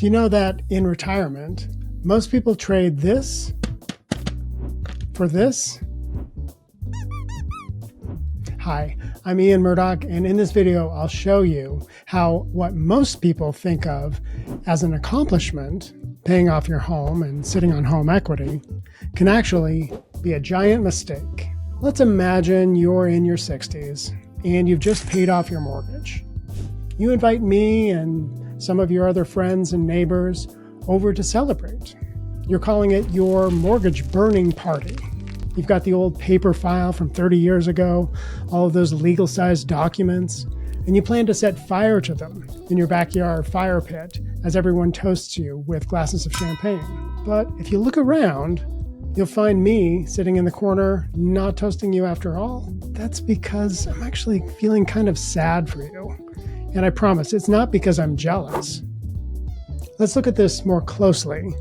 Do you know that in retirement, most people trade this for this? Hi, I'm Ian Murdoch, and in this video, I'll show you how what most people think of as an accomplishment, paying off your home and sitting on home equity, can actually be a giant mistake. Let's imagine you're in your 60s and you've just paid off your mortgage. You invite me and some of your other friends and neighbors over to celebrate. You're calling it your mortgage burning party. You've got the old paper file from 30 years ago, all of those legal-sized documents, and you plan to set fire to them in your backyard fire pit as everyone toasts you with glasses of champagne. But if you look around, you'll find me sitting in the corner, not toasting you after all. That's because I'm actually feeling kind of sad for you. And I promise, it's not because I'm jealous. Let's look at this more closely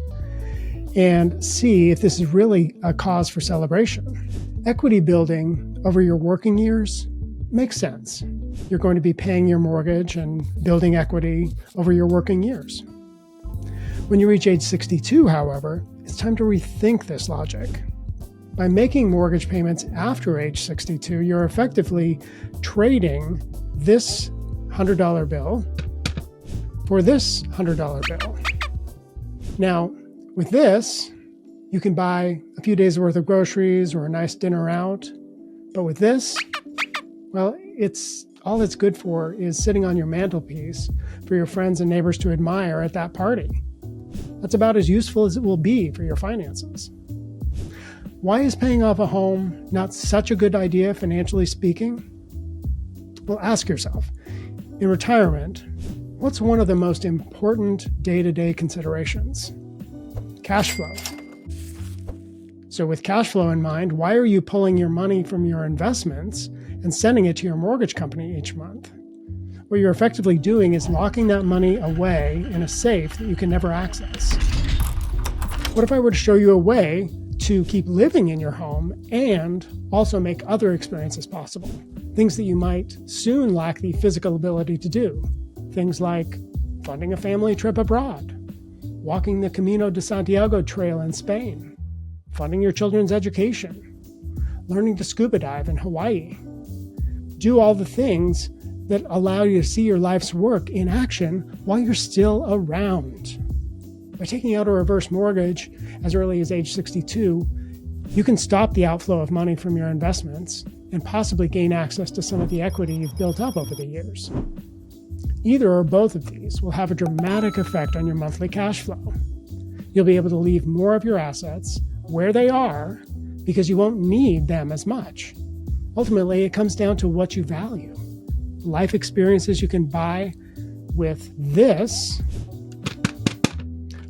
and see if this is really a cause for celebration. Equity building over your working years makes sense. You're going to be paying your mortgage and building equity over your working years. When you reach age 62, however, it's time to rethink this logic. By making mortgage payments after age 62, you're effectively trading this $100 bill for this $100 bill. Now, with this, you can buy a few days worth of groceries or a nice dinner out. But with this, well, all it's good for is sitting on your mantelpiece for your friends and neighbors to admire at that party. That's about as useful as it will be for your finances. Why is paying off a home not such a good idea, financially speaking? Well, ask yourself, in retirement, what's one of the most important day-to-day considerations? Cash flow. So with cash flow in mind, why are you pulling your money from your investments and sending it to your mortgage company each month? What you're effectively doing is locking that money away in a safe that you can never access. What if I were to show you a way to keep living in your home and also make other experiences possible? Things that you might soon lack the physical ability to do. Things like funding a family trip abroad, walking the Camino de Santiago trail in Spain, funding your children's education, learning to scuba dive in Hawaii. Do all the things that allow you to see your life's work in action while you're still around. By taking out a reverse mortgage as early as age 62, you can stop the outflow of money from your investments and possibly gain access to some of the equity you've built up over the years. Either or both of these will have a dramatic effect on your monthly cash flow. You'll be able to leave more of your assets where they are because you won't need them as much. Ultimately, it comes down to what you value. Life experiences you can buy with this,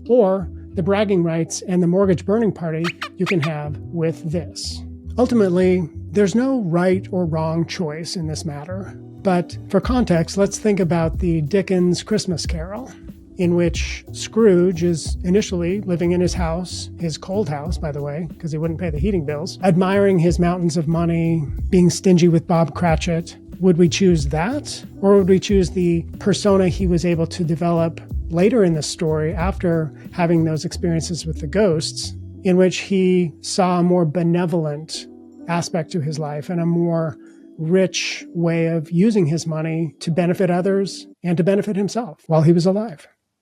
or the bragging rights and the mortgage burning party you can have with this. Ultimately, there's no right or wrong choice in this matter. But for context, let's think about the Dickens Christmas Carol, in which Scrooge is initially living in his house, his cold house, by the way, because he wouldn't pay the heating bills, admiring his mountains of money, being stingy with Bob Cratchit. Would we choose that? Or would we choose the persona he was able to develop later in the story after having those experiences with the ghosts, in which he saw a more benevolent aspect to his life and a more rich way of using his money to benefit others and to benefit himself while he was alive?